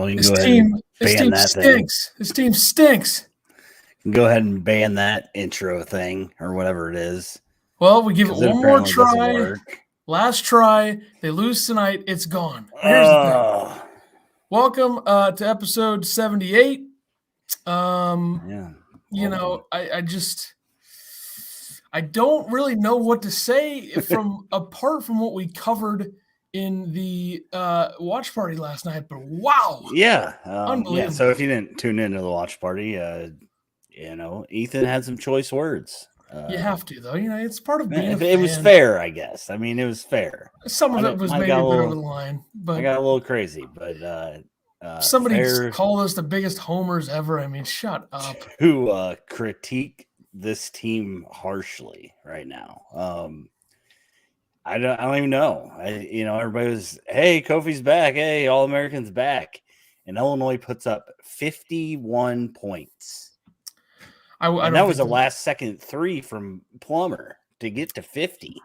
you can This go ahead team, and this ban team that stinks. This team stinks. thing. You can go ahead and ban that intro thing or whatever it is. Well, we give it 'Cause it one more apparently doesn't try. work. Last try. They lose tonight. It's gone. But here's the thing. Welcome to episode 78. Yeah. You know, I don't really know what to say apart from what we covered in the watch party last night. But wow. Yeah. Unbelievable. So if you didn't tune into the watch party, Ethan had some choice words. You have to, though. You know, it's part of being a fan. It was fair, I guess. I mean, it was fair. Some of it was maybe a bit over the line, but I got a little crazy. But somebody called us the biggest homers ever. I mean, shut up. To critique this team harshly right now. I don't even know. Everybody was, hey, Kofi's back. Hey, All Americans back, and Illinois puts up 51 points. And that was a last second three from Plummer to get to 50.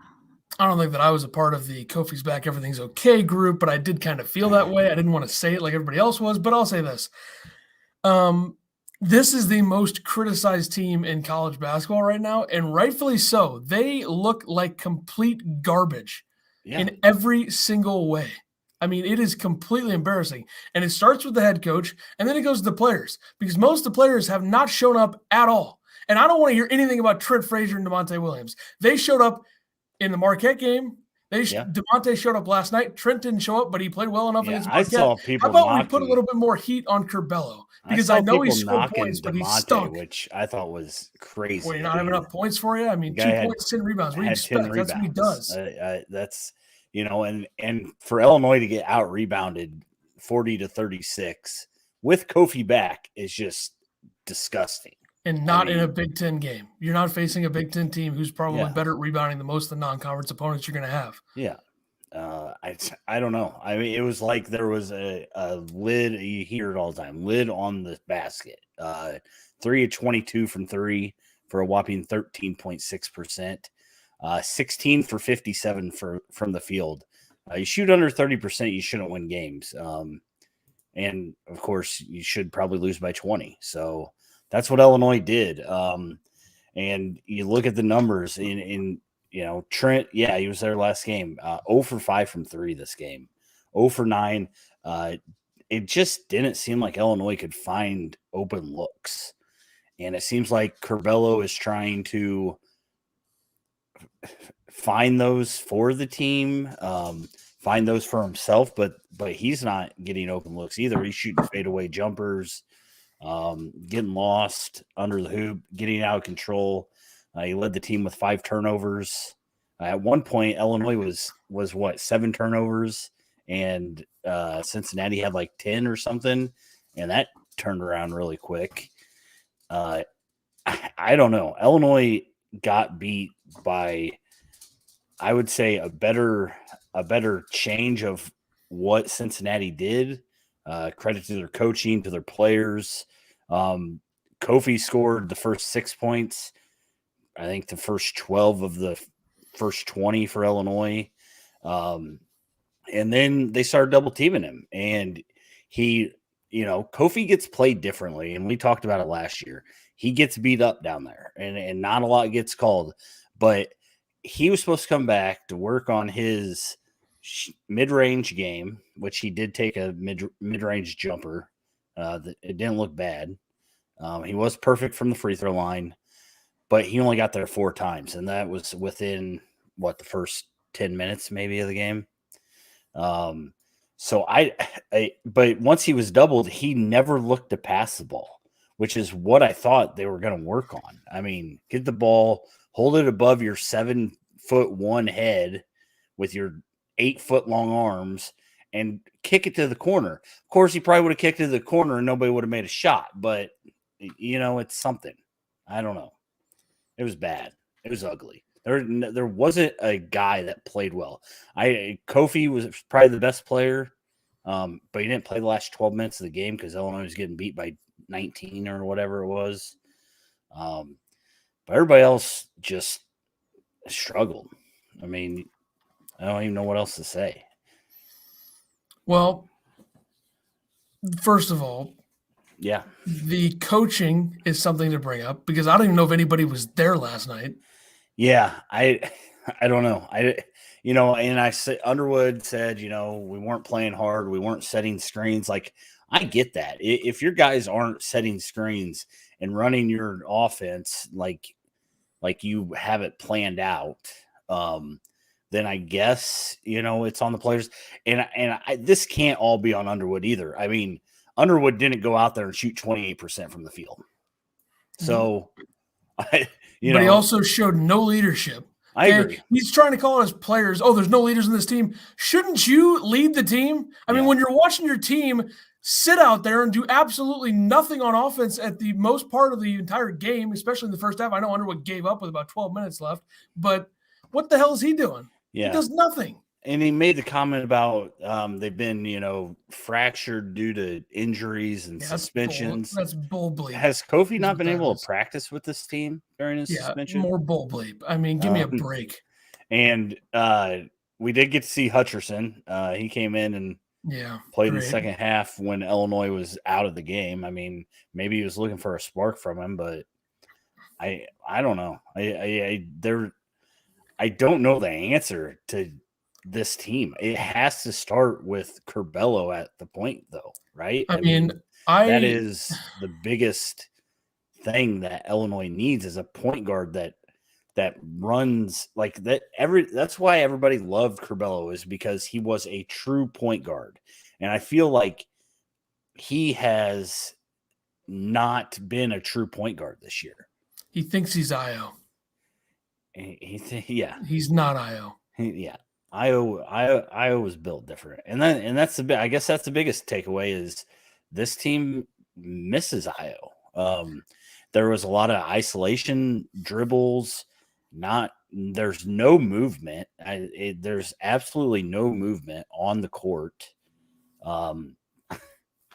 I don't think that I was a part of the Kofi's back, everything's okay group, but I did kind of feel that way. I didn't want to say it like everybody else was, but I'll say this. This is the most criticized team in college basketball right now, and rightfully so. They look like complete garbage in every single way. I mean, it is completely embarrassing. And it starts with the head coach, and then it goes to the players, because most of the players have not shown up at all. And I don't want to hear anything about Trent Frazier and DeMonte Williams. They showed up in the Marquette game. DeMonte showed up last night. Trent didn't show up, but he played well enough against Marquette. I saw people How about we put a little bit more heat on Curbelo? Because I know he scored points, but he stunk. Which I thought was crazy. Well, you not have enough points for you? I mean, 2 points, 10 rebounds. What do you expect? That's what he does. That's and for Illinois to get out rebounded 40-36 with Kofi back is just disgusting. And not in a Big Ten game. You're not facing a Big Ten team who's probably better at rebounding than most of the non-conference opponents you're going to have. Yeah. I don't know. I mean, it was like there was a lid. You hear it all the time. Lid on the basket. 3 of 22 from three for a whopping 13.6%. 16 for 57 from the field. You shoot under 30%, you shouldn't win games. And of course, you should probably lose by 20. So that's what Illinois did. And you look at the numbers in Trent. Yeah, he was there last game. 0 for 5 from three this game. 0 for 9. It just didn't seem like Illinois could find open looks. And it seems like Curbelo is trying to find those for the team, find those for himself, but he's not getting open looks either. He's shooting fadeaway jumpers, getting lost under the hoop, getting out of control. He led the team with 5 turnovers. At one point, Illinois was what, 7 turnovers, and Cincinnati had like 10 or something, and that turned around really quick. I don't know. Illinois got beat by, I would say, a better change of what Cincinnati did. Credit to their coaching, to their players. Kofi scored the first 6 points. I think the first 12 of the first 20 for Illinois. And then they started double teaming him. And he, Kofi gets played differently. And we talked about it last year. He gets beat up down there and not a lot gets called. But he was supposed to come back to work on his mid-range game, which he did take a mid-range jumper. It didn't look bad. He was perfect from the free throw line, but he only got there 4 times, and that was within, the first 10 minutes maybe of the game. But once he was doubled, he never looked to pass the ball, which is what I thought they were going to work on. I mean, get the ball, hold it above your 7'1" head with your 8-foot long arms and kick it to the corner. Of course, he probably would have kicked it to the corner and nobody would have made a shot, but it's something. I don't know. It was bad. It was ugly. There wasn't a guy that played well. Kofi was probably the best player, but he didn't play the last 12 minutes of the game because Illinois was getting beat by 19 or whatever it was. But everybody else just struggled. I mean, I don't even know what else to say. Well, First of all, yeah, the coaching is something to bring up because I don't even know if anybody was there last night. yeah, I don't know. And I said Underwood said, we weren't playing hard, we weren't setting screens. Like, I get that. If your guys aren't setting screens and running your offense like you have it planned out, then I guess it's on the players. And this can't all be on Underwood either. I mean, Underwood didn't go out there and shoot 28% from the field, so but he also showed no leadership. I agree. He's trying to call out his players. Oh, there's no leaders in this team. Shouldn't you lead the team? I mean, when you're watching your team sit out there and do absolutely nothing on offense at the most part of the entire game, especially in the first half. I know Underwood gave up with about 12 minutes left, but what the hell is he doing? Yeah. He does nothing. And he made the comment about they've been, fractured due to injuries and suspensions. That's bull bleep. Has Kofi not been able to practice with this team during his suspension? More bull bleep. I mean, give me a break. And we did get to see Hutcherson. He came in and played in the second half when Illinois was out of the game. I mean, maybe he was looking for a spark from him, but I don't know. I don't know the answer to this team. It has to start with Curbelo at the point, though, right? I mean, that is the biggest thing that Illinois needs is a point guard that runs like that. That's why everybody loved Curbelo, is because he was a true point guard, and I feel like he has not been a true point guard this year. He thinks he's Io. He's not Io. Io was built different, and that's I guess that's the biggest takeaway is this team misses Io. There was a lot of isolation dribbles. There's no movement. There's absolutely no movement on the court.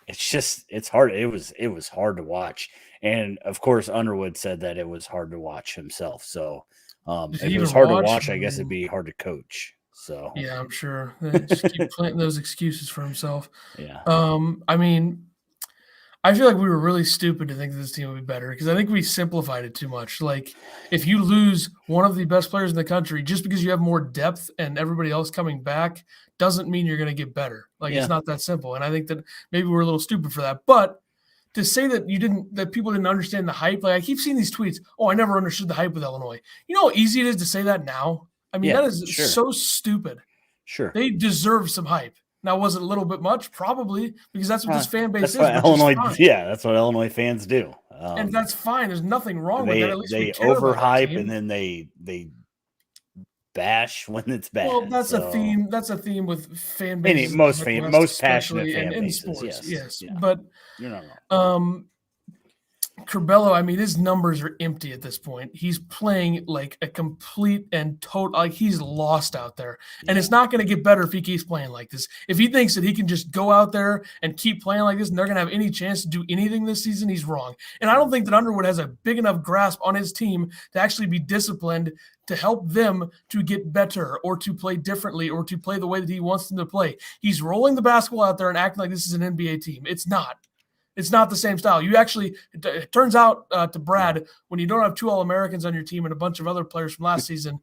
It's hard. It was hard to watch, and of course Underwood said that it was hard to watch himself. So if it was hard to watch, I guess it'd be hard to coach. So yeah, I'm sure. Just keep planting those excuses for himself. Yeah. I mean, I feel like we were really stupid to think that this team would be better because I think we simplified it too much. Like, if you lose one of the best players in the country just because you have more depth and everybody else coming back doesn't mean you're going to get better. Like, it's not that simple. And I think that maybe we're a little stupid for that. But to say that people didn't understand the hype, like I keep seeing these tweets, oh, I never understood the hype with Illinois. You know how easy it is to say that now? I mean, that is so stupid. Sure. They deserve some hype. Now, was it a little bit much? Probably, because that's what this fan base is. That's what Illinois fans do. And that's fine. There's nothing wrong with that. At least they overhype and then they bash when it's bad. Well, that's a theme. That's a theme with fan bases. Most passionate fan bases. In sports, yes. Yeah. But you're not wrong. Curbelo, I mean, his numbers are empty at this point. He's playing like a complete and total, like he's lost out there. And it's not going to get better if he keeps playing like this. If he thinks that he can just go out there and keep playing like this and they're going to have any chance to do anything this season, he's wrong. And I don't think that Underwood has a big enough grasp on his team to actually be disciplined to help them to get better or to play differently or to play the way that he wants them to play. He's rolling the basketball out there and acting like this is an NBA team. It's not. It's not the same style. You actually, it turns out to Brad, when you don't have two All-Americans on your team and a bunch of other players from last season,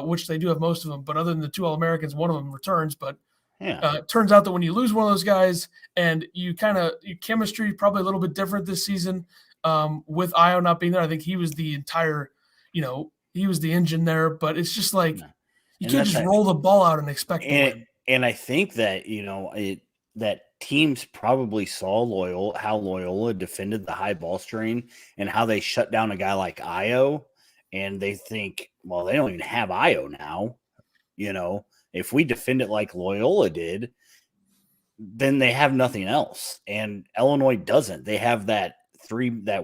which they do have most of them, but other than the two All-Americans, one of them returns. But it turns out that when you lose one of those guys and your chemistry probably a little bit different this season with Io not being there. I think he was the entire, he was the engine there. But it's just like you can't just roll the ball out and expect to win. And I think that, that teams probably saw how Loyola defended the high ball screen and how they shut down a guy like Io, and they think, well, they don't even have Io now. If we defend it like Loyola did, then they have nothing else. And Illinois doesn't. They have that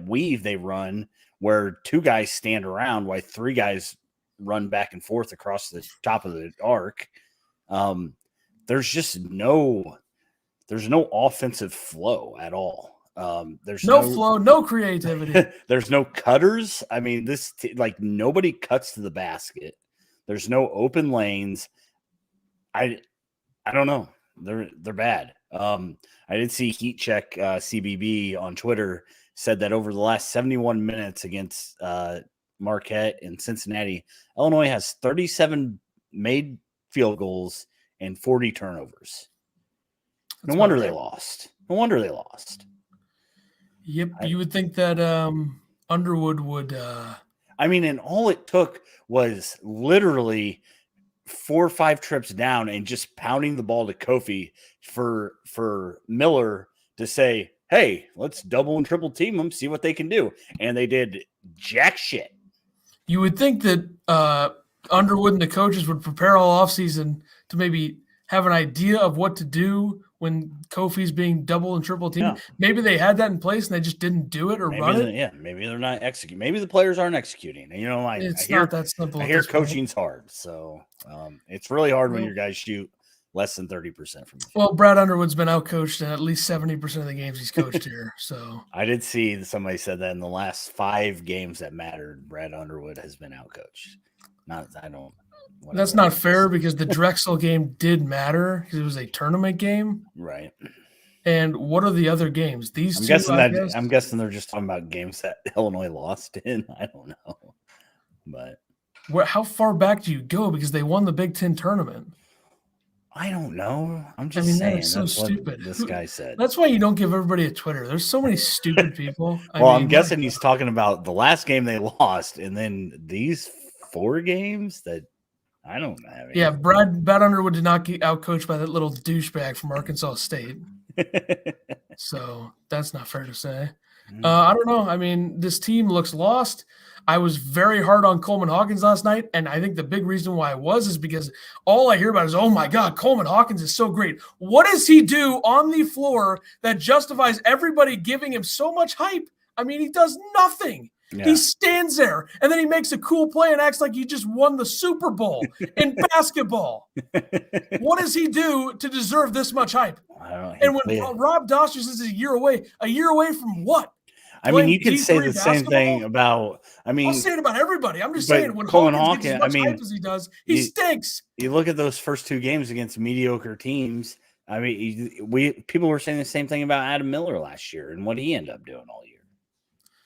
weave they run where two guys stand around while three guys run back and forth across the top of the arc. There's no offensive flow at all. There's no flow, no creativity. There's no cutters. I mean, nobody cuts to the basket. There's no open lanes. I don't know. They're bad. I did see Heat Check CBB on Twitter said that over the last 71 minutes against Marquette and Cincinnati, Illinois has 37 made field goals and 40 turnovers. No wonder they lost. Yep, you would think that Underwood would. I mean, and all it took was literally 4 or 5 trips down and just pounding the ball to Kofi for Miller to say, hey, let's double and triple team them, see what they can do. And they did jack shit. You would think that Underwood and the coaches would prepare all offseason to maybe have an idea of what to do when Kofi's being double and triple teamed. Yeah. Maybe they had that in place and they just didn't do it or run it. Yeah, maybe they're not executing. Maybe the players aren't executing. You know, it's not that simple. I hear coaching's hard, so it's really hard when your guys shoot less than 30% from the field. Well, Brad Underwood's been outcoached in at least 70% of the games he's coached here. So I did see somebody said that in the last 5 games that mattered, Brad Underwood has been outcoached. That's not fair because the Drexel game did matter because it was a tournament game. Right. And what are the other games? I'm guessing they're just talking about games that Illinois lost in. I don't know. But how far back do you go? Because they won the Big Ten tournament. I don't know. I'm just saying. That's so stupid. This guy said. That's why you don't give everybody a Twitter. There's so many stupid people. I'm guessing he's talking about the last game they lost and then these 4 games that I don't have. Yeah, Brad Underwood did not get outcoached by that little douchebag from Arkansas State. So that's not fair to say. I don't know. I mean, this team looks lost. I was very hard on Coleman Hawkins last night, and I think the big reason why I was is because all I hear about is, oh, my God, Coleman Hawkins is so great. What does he do on the floor that justifies everybody giving him so much hype? I mean, he does nothing. Yeah. He stands there, and then he makes a cool play and acts like he just won the Super Bowl in basketball. What does he do to deserve this much hype? And when Rob Doster says a year away from what? I mean, you could say the same thing about. I'll say it about everybody. I'm just saying when Hawkins gets as much hype as he does, he stinks. You look at those first 2 games against mediocre teams. I mean, people were saying the same thing about Adam Miller last year and what he ended up doing all year.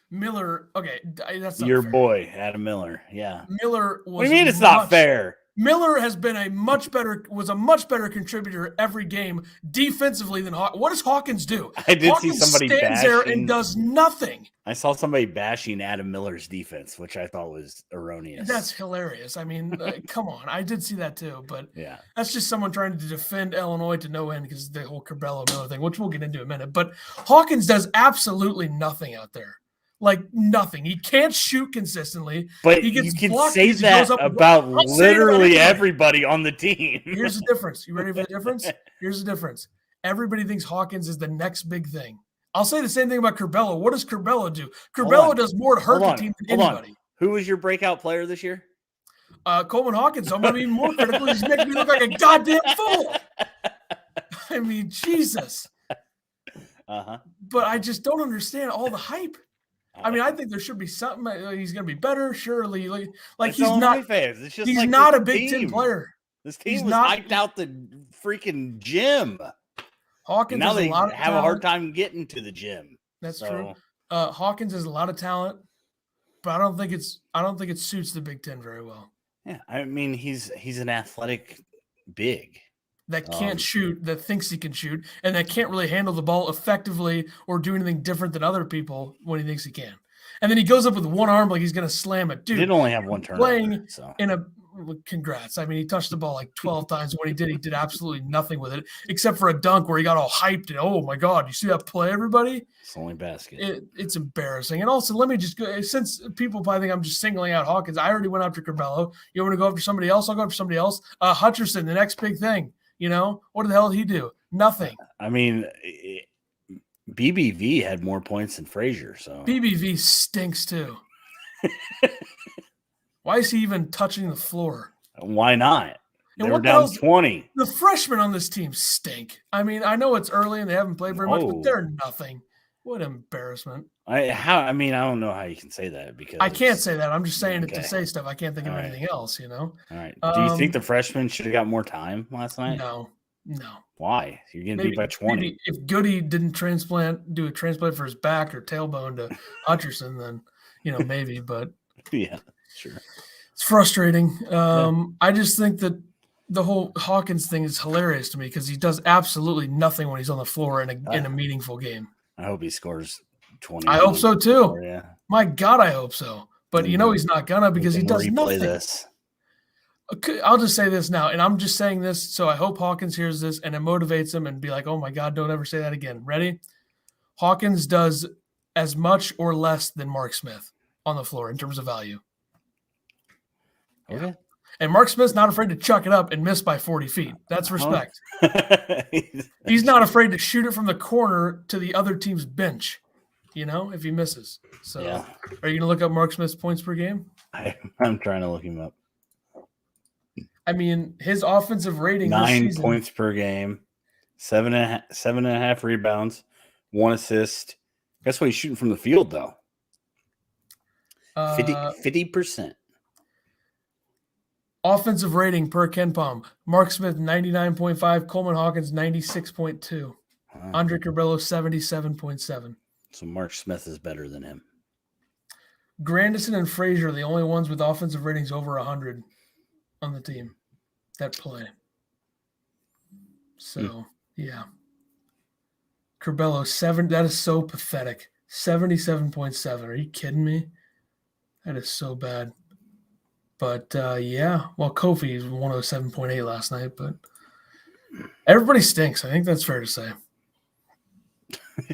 Miller, okay, that's not your fair. Boy, Adam Miller. Yeah, Miller was. What do you mean it's not fair? Miller has been a much better contributor every game defensively than Hawkins. What does Hawkins do? I did see somebody stands there and does nothing. I saw somebody bashing Adam Miller's defense, which I thought was erroneous. That's hilarious. I mean, come on. I did see that too, but yeah, that's just someone trying to defend Illinois to no end because the whole Curbelo Miller thing, which we'll get into in a minute. But Hawkins does absolutely nothing out there. Like nothing. He can't shoot consistently. But he gets you can say that about literally everybody on the team. Here's the difference. You ready for the difference? Here's the difference. Everybody thinks Hawkins is the next big thing. I'll say the same thing about Curbelo. What does Curbelo do? Curbelo does more to hurt the team than anybody. Who was your breakout player this year? Coleman Hawkins. I'm going to be more critical. He's making me look like a goddamn fool. I mean, Jesus. But I just don't understand all the hype. I mean, I think there should be something. He's going to be better, surely. Like he's not. It's just he's not a Big Ten player. This team was hyped out the freaking gym. Hawkins now they have a hard time getting to the gym. That's true. Hawkins has a lot of talent, but I don't think it suits the Big Ten very well. Yeah, I mean he's an athletic big. That can't shoot, that thinks he can shoot, and that can't really handle the ball effectively or do anything different than other people when he thinks he can. And then he goes up with one arm like he's going to slam it. Dude, he did only have one turnover. Playing in a congrats. I mean, he touched the ball like 12 times. When he did absolutely nothing with it, except for a dunk where he got all hyped and, oh, my God, you see that play, everybody? It's only basket. It's embarrassing. And also, let me just go – since people probably think I'm just singling out Hawkins, I already went after Curbelo. You want to go after somebody else? I'll go after somebody else. Hutcherson, the next big thing. You know, what the hell did he do? Nothing. I mean, BBV had more points than Frazier. So BBV stinks too. Why is he even touching the floor? Why not? They were down 20. The freshmen on this team stink. I mean, I know it's early and they haven't played very much, but they're nothing. What embarrassment. I don't know how you can say that because I can't say that. I'm just saying it to say stuff. I can't think of anything else, you know? All right. Do you think the freshmen should have got more time last night? No. Why? You're getting beat by 20. Maybe if Goody didn't do a transplant for his back or tailbone to Hutcherson, then, maybe. But yeah, sure. It's frustrating. I just think that the whole Hawkins thing is hilarious to me because he does absolutely nothing when he's on the floor in a meaningful game. I hope he scores 20. I hope so too. Or, yeah. My God, I hope so. But he's not gonna because he does nothing. This. I'll just say this now, and I'm just saying this so I hope Hawkins hears this and it motivates him and be like, oh my God, don't ever say that again. Ready? Hawkins does as much or less than Mark Smith on the floor in terms of value. Okay. And Mark Smith's not afraid to chuck it up and miss by 40 feet. That's respect. He's not afraid to shoot it from the corner to the other team's bench, if he misses. So Are you going to look up Mark Smith's points per game? I'm trying to look him up. I mean, his offensive rating 9 points per game, 7.5 rebounds, 1 assist. Guess what he's shooting from the field, though? 50%. Offensive rating per KenPom. Mark Smith, 99.5. Coleman Hawkins, 96.2. Andre Curbelo, 77.7. So Mark Smith is better than him. Grandison and Frazier are the only ones with offensive ratings over 100 on the team that play. So, yeah. Curbelo, 7. That is so pathetic. 77.7. Are you kidding me? That is so bad. But, well, Kofi is 107.8 last night, but everybody stinks. I think that's fair to say.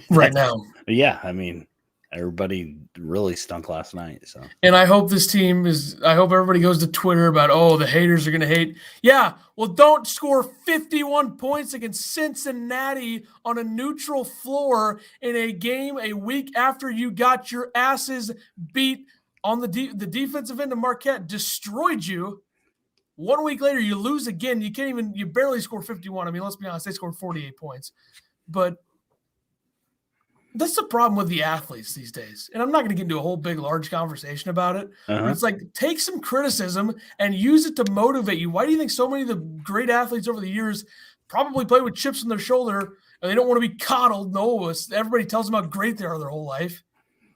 Right now. Yeah, I mean, everybody really stunk last night. So, and I hope I hope everybody goes to Twitter about, the haters are going to hate. Yeah, well, don't score 51 points against Cincinnati on a neutral floor in a game a week after you got your asses beat on the defensive end of Marquette destroyed you. 1 week later, you lose again. You barely score 51. I mean, let's be honest, they scored 48 points. But that's the problem with the athletes these days. And I'm not going to get into a whole big, large conversation about it. But it's like, take some criticism and use it to motivate you. Why do you think so many of the great athletes over the years probably play with chips on their shoulder and they don't want to be coddled? No, everybody tells them how great they are their whole life.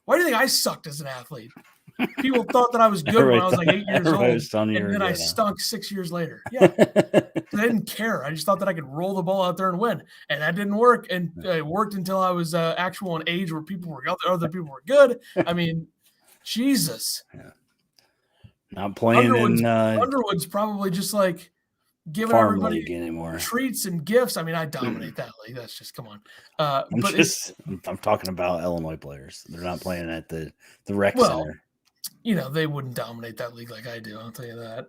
Why do you think I sucked as an athlete? People thought that I was good when I was like 8 years old, and then I stunk 6 years later. Yeah, I didn't care. I just thought that I could roll the ball out there and win, and that didn't work. And it worked until I was actual an age where other people were good. I mean, Jesus. Yeah. Not playing Underwood's probably just like giving everybody anymore. Treats and gifts. I mean, I dominate that league. That's just come on. I'm talking about Illinois players. They're not playing at the rec center. They wouldn't dominate that league like I do. I'll tell you that.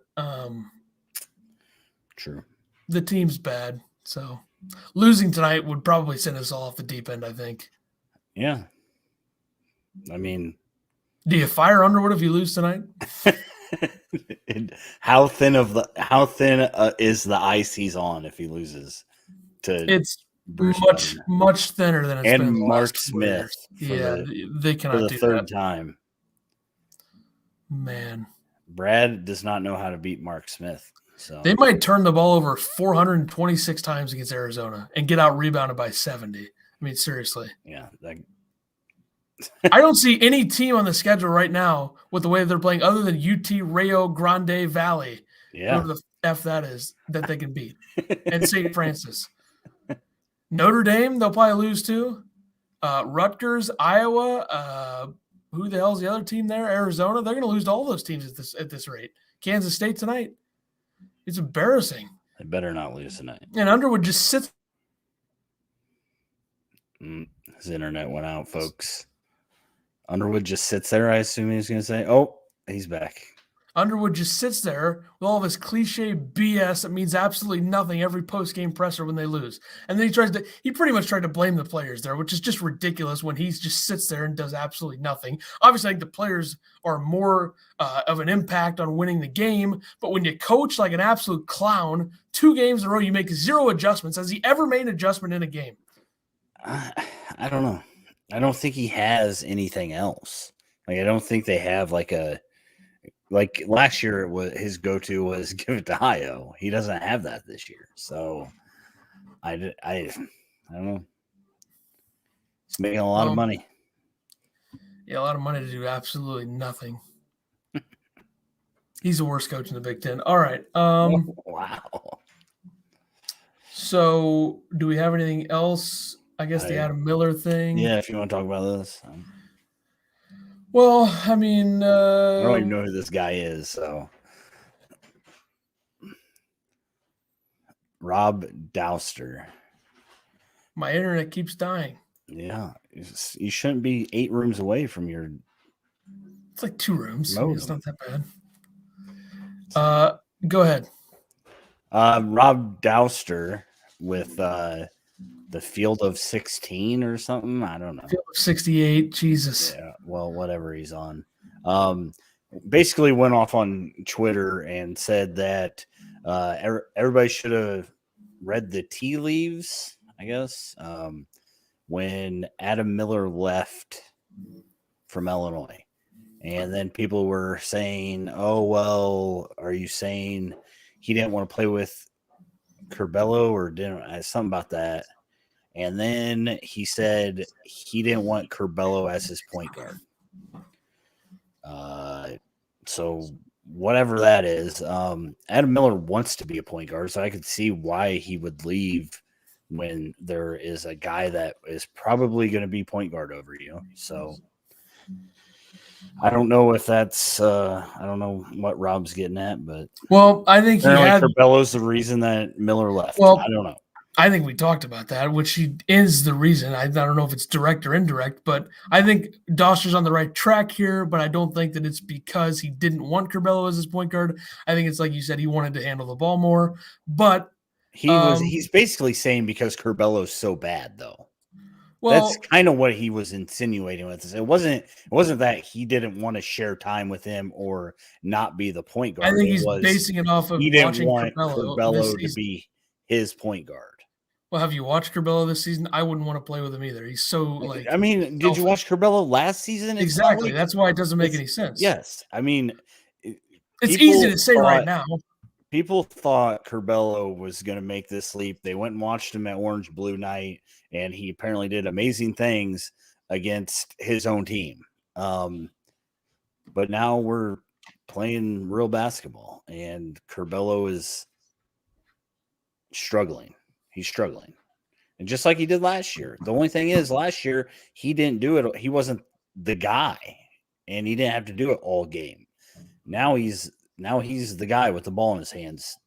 True. The team's bad, so losing tonight would probably send us all off the deep end, I think. Yeah. I mean, do you fire Underwood if you lose tonight? How thin is the ice he's on if he loses to? It's much thinner than it's been. And Mark Smith. They cannot do that. For the third time. Man, Brad does not know how to beat Mark Smith. So they might turn the ball over 426 times against Arizona and get out rebounded by 70. I mean, seriously. Yeah. I don't see any team on the schedule right now with the way they're playing other than UT Rio Grande Valley. Yeah. Whatever the F that is, that they can beat. And St. Francis. Notre Dame, they'll probably lose to. Rutgers, Iowa, who the hell's the other team there? Arizona. They're going to lose to all those teams at this rate. Kansas State tonight. It's embarrassing. They better not lose tonight. And Underwood just sits. His internet went out, folks. Underwood just sits there. I assume he's going to say, "Oh, he's back." Underwood just sits there with all of his cliche BS that means absolutely nothing every post-game presser when they lose. And then he pretty much tried to blame the players there, which is just ridiculous when he just sits there and does absolutely nothing. Obviously, I think the players are more of an impact on winning the game, but when you coach like an absolute clown, 2 games in a row, you make 0 adjustments. Has he ever made an adjustment in a game? I don't know. I don't think he has anything else. I don't think they have like last year his go-to was give it to Hio. He doesn't have that this year. So I don't know. He's making a lot of money. Yeah, a lot of money to do absolutely nothing. He's the worst coach in the Big Ten. All right. Wow. So, do we have anything else? I guess the Adam Miller thing. Yeah, if you want to talk about this. Well, I mean, I don't even know who this guy is. So, Rob Douster. My internet keeps dying. Yeah, you shouldn't be 8 rooms away from your. It's like 2 rooms. I mean, it's not that bad. Go ahead. Rob Douster with the Field of 16 or something. I don't know. Field of 68. Jesus. Yeah. Well, whatever he's on. Basically went off on Twitter and said that everybody should have read the tea leaves, I guess, when Adam Miller left from Illinois. And then people were saying, oh, well, are you saying he didn't want to play with Curbelo or didn't something about that? And then he said he didn't want Curbelo as his point guard. So whatever that is, Adam Miller wants to be a point guard, so I could see why he would leave when there is a guy that is probably going to be point guard over you. So I don't know if that's I don't know what Rob's getting at, but I think Curbelo's the reason that Miller left. Well, I don't know. I think we talked about that, which is the reason. I don't know if it's direct or indirect, but I think Douster's on the right track here, but I don't think that it's because he didn't want Curbelo as his point guard. I think it's like you said, he wanted to handle the ball more, but he's basically saying because Curbelo's so bad, though. Well, that's kind of what he was insinuating with this. It wasn't that he didn't want to share time with him or not be the point guard. I think he's basing it off of he didn't want Curbelo to be his point guard. Well, have you watched Curbelo this season? I wouldn't want to play with him either. He's so did you watch Curbelo last season? Exactly. That's why it doesn't make any sense. Yes. I mean, it's easy to say right now. People thought Curbelo was going to make this leap. They went and watched him at Orange Blue Night, and he apparently did amazing things against his own team. But now we're playing real basketball, and Curbelo is struggling. He's struggling. And just like he did last year. The only thing is, last year, he didn't do it. He wasn't the guy, and he didn't have to do it all game. Now he's the guy with the ball in his hands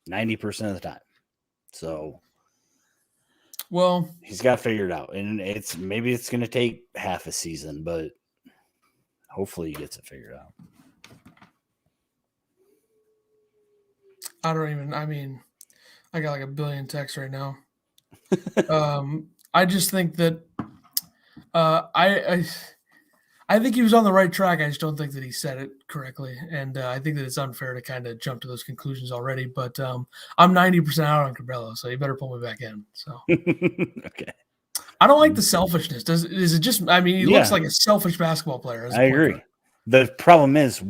90% of the time. So, well, he's got to figure it out. And maybe it's going to take half a season, but hopefully he gets it figured out. I got like a billion texts right now. I just think that I think he was on the right track. I just don't think that he said it correctly. And I think that it's unfair to kind of jump to those conclusions already. But I'm 90% out on Curbelo, so you better pull me back in. So okay. I don't like the selfishness. Is it just he looks like a selfish basketball player. I agree. The problem is,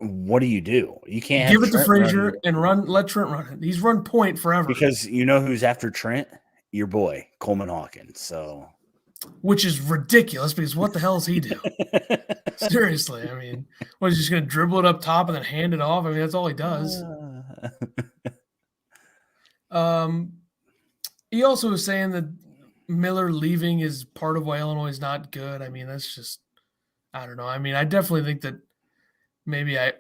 what do? You can't give it to Frazier and let Trent run it. He's run point forever. Because you know who's after Trent? Your boy, Coleman Hawkins. So, which is ridiculous because what the hell does he do? Seriously, he's just going to dribble it up top and then hand it off? That's all he does. He also was saying that Miller leaving is part of why Illinois is not good. That's just, I don't know. I definitely think that maybe I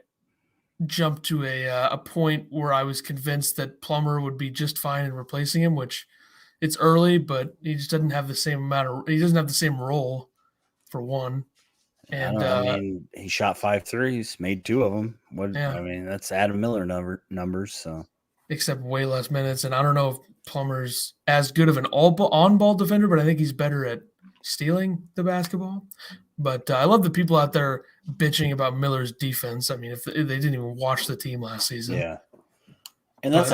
jumped to a point where I was convinced that Plummer would be just fine in replacing him, which it's early, but he just doesn't have the same he doesn't have the same role for one. And he shot 5 threes, made 2 of them. That's Adam Miller numbers. So, except way less minutes. And I don't know if Plummer's as good of an on-ball defender, but I think he's better at stealing the basketball. But I love the people out there bitching about Miller's defense. If they didn't even watch the team last season. Yeah. And that's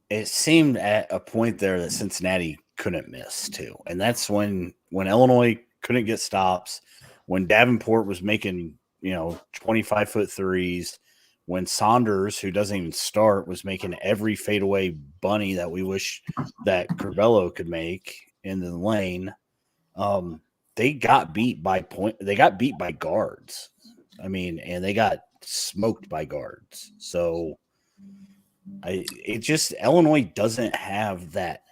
it seemed at a point there that Cincinnati couldn't miss too. And that's when Illinois couldn't get stops, when Davenport was making, 25-foot threes, when Saunders, who doesn't even start, was making every fadeaway bunny that we wish that Curbelo could make in the lane. They got beat by guards. I mean, and they got smoked by guards. So Illinois doesn't have that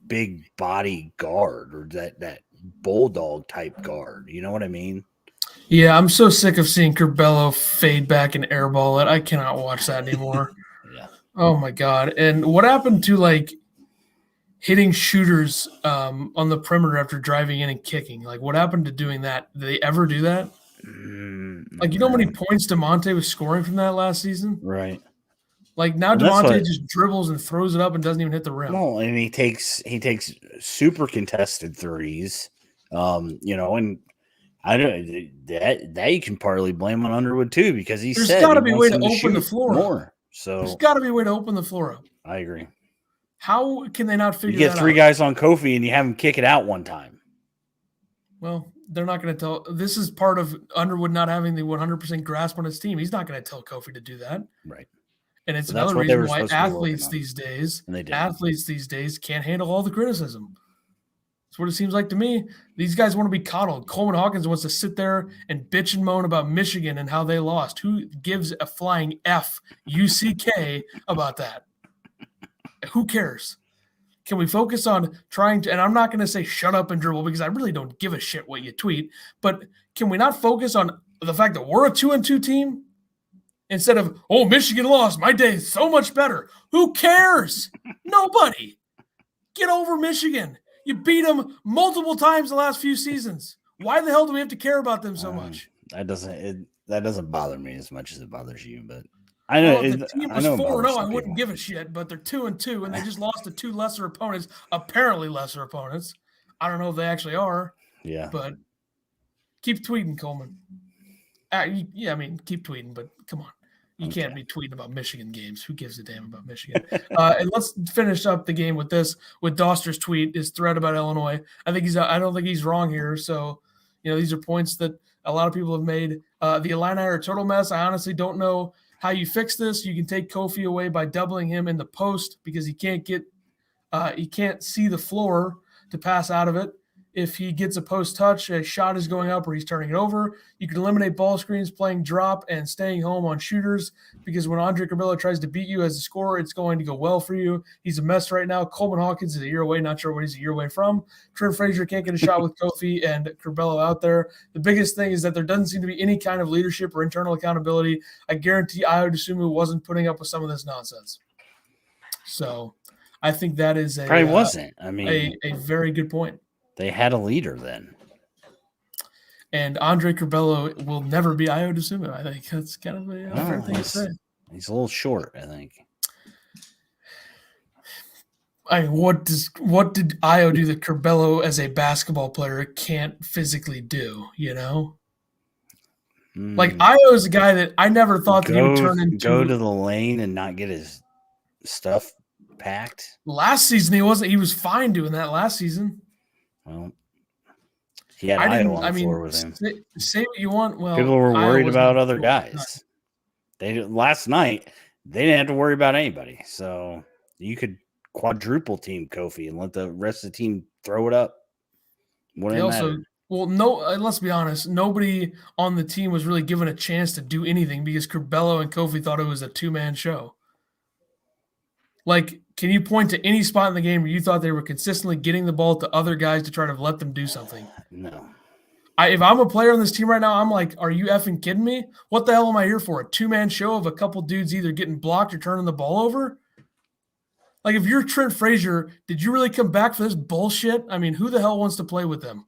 big body guard or that bulldog type guard. You know what I mean? Yeah, I'm so sick of seeing Curbelo fade back and airball it. I cannot watch that anymore. Yeah. Oh my God. And what happened to like hitting shooters on the perimeter after driving in and kicking? Like, what happened to doing that? Did they ever do that? Like, you know how many points DeMonte was scoring from that last season? Right. Like now DeMonte just dribbles and throws it up and doesn't even hit the rim. Well, and he takes super contested threes. And I don't that you can partly blame on Underwood too, because there's got to be a way to open the floor more. So there's got to be a way to open the floor up. I agree. How can they not figure that out? You get three guys on Kofi and you have him kick it out one time. Well, they're not going to tell. This is part of Underwood not having the 100% grasp on his team. He's not going to tell Kofi to do that. Right. And it's another reason why athletes these days can't handle all the criticism. That's what it seems like to me. These guys want to be coddled. Coleman Hawkins wants to sit there and bitch and moan about Michigan and how they lost. Who gives a flying F UCK about that? Who cares? Can we focus on trying to – and I'm not going to say shut up and dribble because I really don't give a shit what you tweet. But can we not focus on the fact that we're a 2-2 team instead of, oh, Michigan lost. My day is so much better. Who cares? Nobody. Get over Michigan. You beat them multiple times the last few seasons. Why the hell do we have to care about them so much? That doesn't bother me as much as it bothers you, but I know if the team was 4-0, I wouldn't give a shit. But they're 2-2, and they just lost to two lesser opponents, apparently lesser opponents. I don't know if they actually are. Yeah, but keep tweeting, Coleman. Keep tweeting, but come on. You can't be tweeting about Michigan games. Who gives a damn about Michigan? And let's finish up the game with this, with Doster's tweet, his thread about Illinois. I don't think he's wrong here. So, these are points that a lot of people have made. The Illini are a total mess. I honestly don't know how you fix this. You can take Kofi away by doubling him in the post because he can't see the floor to pass out of it. If he gets a post touch, a shot is going up or he's turning it over. You can eliminate ball screens, playing drop, and staying home on shooters because when Andre Curbelo tries to beat you as a scorer, it's going to go well for you. He's a mess right now. Coleman Hawkins is a year away. Not sure what he's a year away from. Trent Frazier can't get a shot with Kofi and Curbelo out there. The biggest thing is that there doesn't seem to be any kind of leadership or internal accountability. I guarantee Ayo Dosunmu wasn't putting up with some of this nonsense. So I think that is a very good point. They had a leader then. And Andre Curbelo will never be Ayo Dosunmu. I think that's kind of a fair thing to say. He's a little short, I think. I mean, what did Ayo do that Curbelo as a basketball player can't physically do, Like Ayo is a guy that I never thought that he would turn into. Go to the lane and not get his stuff packed. Last season he was fine doing that last season. Well, he had Ayo on the floor with him. Say what you want. Well, people were worried about other guys. Last night they didn't have to worry about anybody, so you could quadruple team Kofi and let the rest of the team throw it up. Let's be honest. Nobody on the team was really given a chance to do anything because Curbelo and Kofi thought it was a two-man show. Like, can you point to any spot in the game where you thought they were consistently getting the ball to other guys to try to let them do something? No. If I'm a player on this team right now, I'm like, are you effing kidding me? What the hell am I here for? A two-man show of a couple dudes either getting blocked or turning the ball over? Like, if you're Trent Frazier, did you really come back for this bullshit? I mean, who the hell wants to play with them?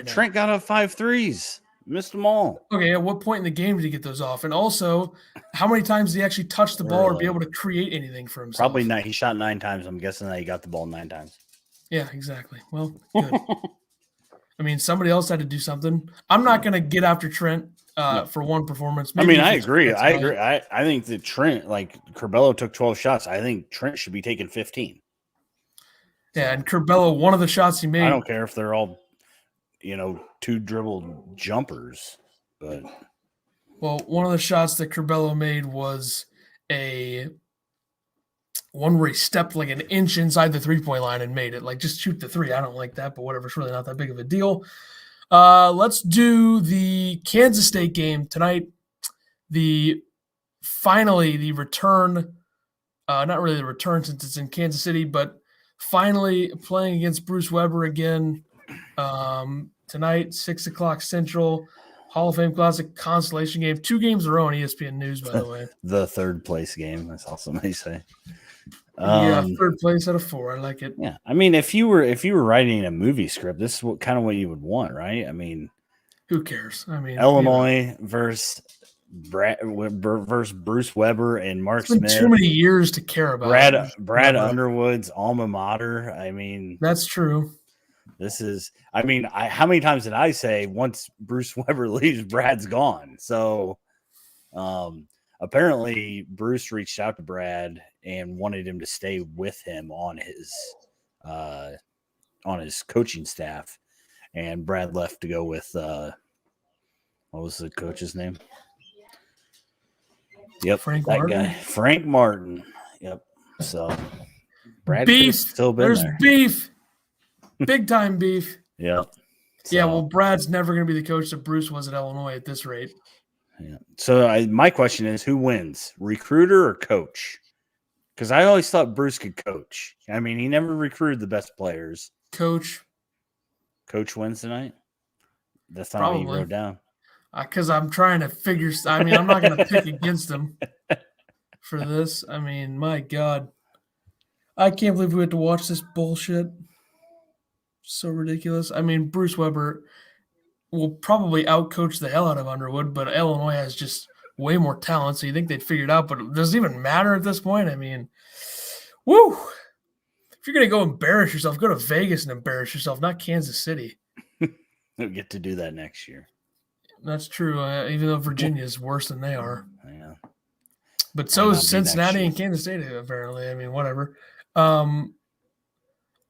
Trent got up 5 threes. Missed them all. Okay, at what point in the game did he get those off? And also, how many times did he actually touch the ball or be able to create anything for himself? Probably 9. He shot 9 times. I'm guessing that he got the ball 9 times. Yeah, exactly. Well, good. I mean, somebody else had to do something. I'm not going to get after Trent for one performance. Maybe I agree. I think that Trent, like Curbelo took 12 shots. I think Trent should be taking 15. Yeah, and Curbelo, one of the shots he made. I don't care if they're all, 2 dribble jumpers, but Well, one of the shots that Curbelo made was one where he stepped like an inch inside the three-point line and made it. Like, just shoot the three. I don't like that, but whatever. It's really not that big of a deal. Let's do the Kansas State game tonight. Finally, the return, not really the return since it's in Kansas City, but finally playing against Bruce Weber again tonight, 6 o'clock Central. Hall of Fame Classic Consolation game. 2 games in a row on ESPN News, by the way. The third place game, I saw somebody say. Yeah, third place out of 4. I like it. Yeah, I mean, if you were writing a movie script, this is kind of what you would want, right? I mean, who cares? I mean, Illinois versus Bruce Weber and Mark it's been Smith. Too many years to care about. Brad Underwood's alma mater. I mean, that's true. This is, I mean, how many times did I say once Bruce Weber leaves, Brad's gone? So apparently Bruce reached out to Brad and wanted him to stay with him on his coaching staff. And Brad left to go with, what was the coach's name? Yep. Frank that Martin? guy. Frank Martin. Yep. So Brad beef. Still been There's there. Beef. Big time beef. Yeah. So, yeah, well, Brad's never going to be the coach that Bruce was at Illinois at this rate. Yeah. So my question is, who wins, recruiter or coach? Because I always thought Bruce could coach. I mean, he never recruited the best players. Coach wins tonight? That's not Probably. what you wrote down. Because I'm trying to figure – I mean, I'm not going to pick against him for this. I mean, my God. I can't believe we had to watch this bullshit. So ridiculous. I mean, Bruce Weber will probably outcoach the hell out of Underwood, but Illinois has just way more talent, so you think they'd figure it out, but it doesn't even matter at this point. I mean, woo! If you're going to go embarrass yourself, go to Vegas and embarrass yourself, not Kansas City. You'll get to do that next year. That's true, even though Virginia is worse than they are. Yeah. But so is Cincinnati and Kansas State, apparently. I mean, whatever.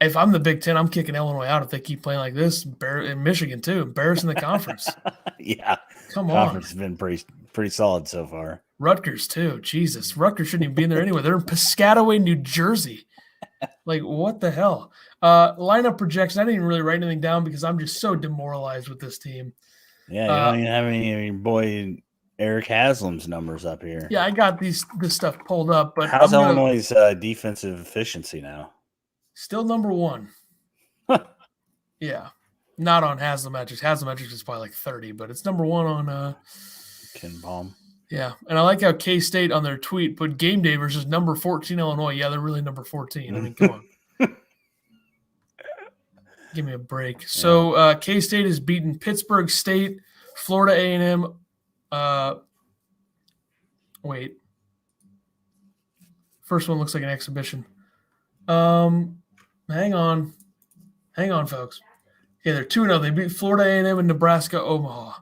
If I'm the Big Ten, I'm kicking Illinois out if they keep playing like this. In Michigan, too. Embarrassing the conference. Yeah. Come on. Conference has been pretty solid so far. Rutgers, too. Jesus. Rutgers shouldn't even be in there anyway. They're in Piscataway, New Jersey. Like, what the hell? Lineup projection. I didn't even really write anything down because I'm just so demoralized with this team. Yeah, you don't even have any of your boy Eric Haslam's numbers up here. Yeah, I got this stuff pulled up. But how's Illinois' defensive efficiency now? Still number 1. Yeah. Not on Haslametrics. Haslametrics is probably like 30, but it's number 1 on Ken Palm. Yeah. And I like how K-State on their tweet put game day versus number 14 Illinois. Yeah, they're really number 14. I mean, come on. Give me a break. So K-State has beaten Pittsburgh State, Florida A&M. Wait. First one looks like an exhibition. Hang on, folks. Yeah, they're 2-0. They beat Florida A&M and Nebraska Omaha.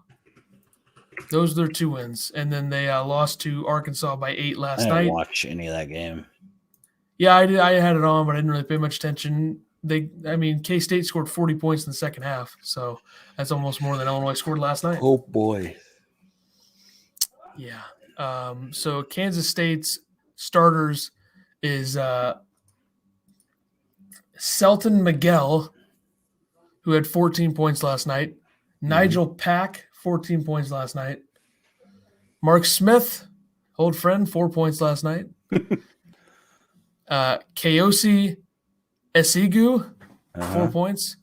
Those are their 2 wins. And then they lost to Arkansas by 8 last night. I didn't watch any of that game. Yeah, I did. I had it on, but I didn't really pay much attention. K-State scored 40 points in the second half, so that's almost more than Illinois scored last night. Oh, boy. Yeah. So Kansas State's starters is Selton Miguel, who had 14 points last night. Nigel Pack, 14 points last night. Mark Smith, old friend, 4 points last night. Keosi Esigu, 4 points.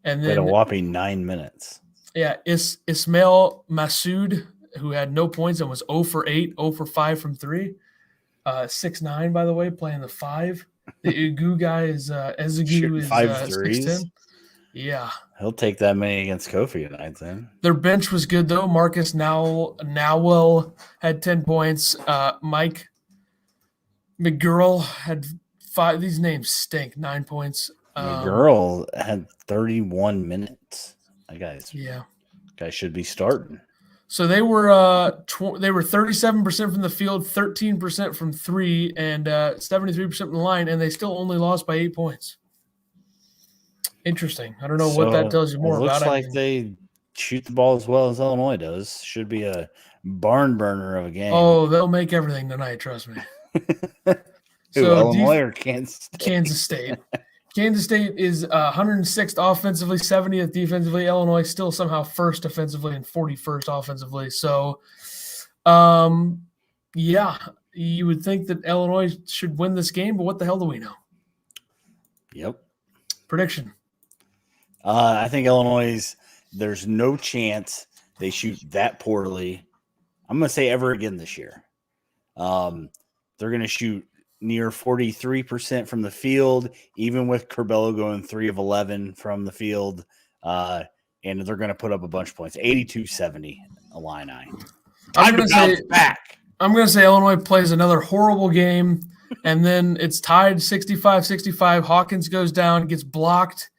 And then a whopping 9 minutes. Yeah, Ismail Masood, who had no points and was 0 for 8, 0 for 5 from 3. 6'9", by the way, playing the 5. The Igu guy is Ezigu is 6'10". Yeah. He'll take that many against Kofi tonight then. Their bench was good though. Marcus Nowell had 10 points. Mike McGurl had 5. These names stink. 9 points. McGurl had 31 minutes. That guy should be starting. So they were 37% from the field, 13% from 3, and 73% from the line, and they still only lost by 8 points. Interesting. I don't know what that tells you more about. Looks like they shoot the ball as well as Illinois does. Should be a barn burner of a game. Oh, they'll make everything tonight, trust me. Who, Illinois or Kansas State? Kansas State. Kansas State is 106th offensively, 70th defensively. Illinois still somehow first offensively and 41st offensively. So, yeah, you would think that Illinois should win this game, but what the hell do we know? Yep. Prediction. I think Illinois, there's no chance they shoot that poorly. I'm going to say ever again this year. They're going to shoot near 43% from the field, even with Curbelo going 3 of 11 from the field. And they're going to put up a bunch of points, 82-70 Illini. I'm going to say Illinois plays another horrible game, and then it's tied 65-65. Hawkins goes down, gets blocked.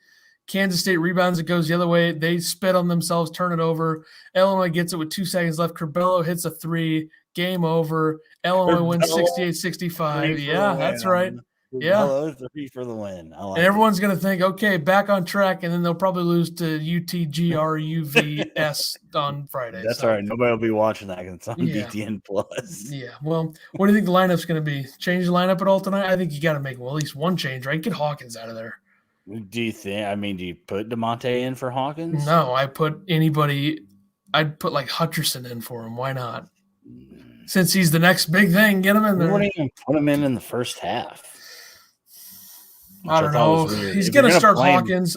Kansas State rebounds, it goes the other way. They spit on themselves, turn it over. Illinois gets it with 2 seconds left. Curbelo hits a 3. Game over. Illinois wins 68-65. Yeah, that's right. Yeah. 3 for the win. And everyone's going to think, okay, back on track, and then they'll probably lose to UTGRUVS on Friday. That's all right. Nobody will be watching that because it's on BTN Plus. Yeah. Well, what do you think the lineup's going to be? Change the lineup at all tonight? I think you got to make at least one change, right? Get Hawkins out of there. Do you think? Do you put DeMonte in for Hawkins? No, I put anybody. I'd put like Hutcherson in for him. Why not? Since he's the next big thing, get him in there. You wouldn't even put him in the first half. I don't know. He's going to start Hawkins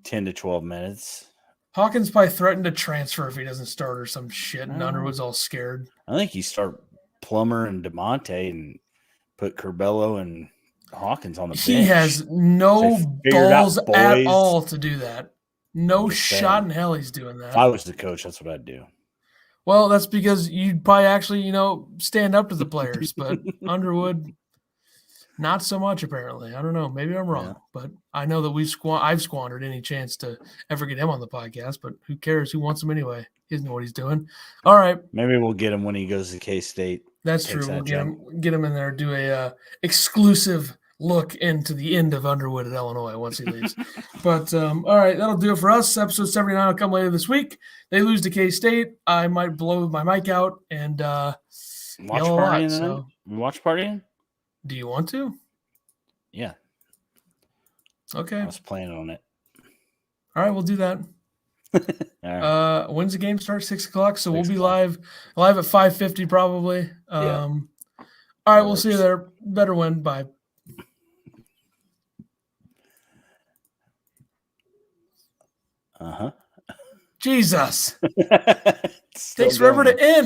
10 to 12 minutes. Hawkins probably threatened to transfer if he doesn't start or some shit, and Underwood's all scared. I think you start Plummer and DeMonte and put Curbelo and Hawkins on the bench. He has no balls at all to do that. No shot in hell he's doing that. If I was the coach, that's what I'd do. Well, that's because you'd probably actually, stand up to the players. But Underwood, not so much apparently. I don't know. Maybe I'm wrong. Yeah. But I know that I've squandered any chance to ever get him on the podcast. But who cares? Who wants him anyway? He doesn't know what he's doing. All right. Maybe we'll get him when he goes to K-State. That's true. We'll get him in there, do a exclusive look into the end of Underwood at Illinois once he leaves. But, all right, that'll do it for us. Episode 79 will come later this week. They lose to K-State. I might blow my mic out and watch partying. So. Watch partying? Do you want to? Yeah. Okay. I was planning on it. All right, we'll do that. All right. When's the game start? 6 o'clock. So we'll be live at 5:50 probably. All right, we'll see you there. Better win. Bye. Jesus. Takes forever to end.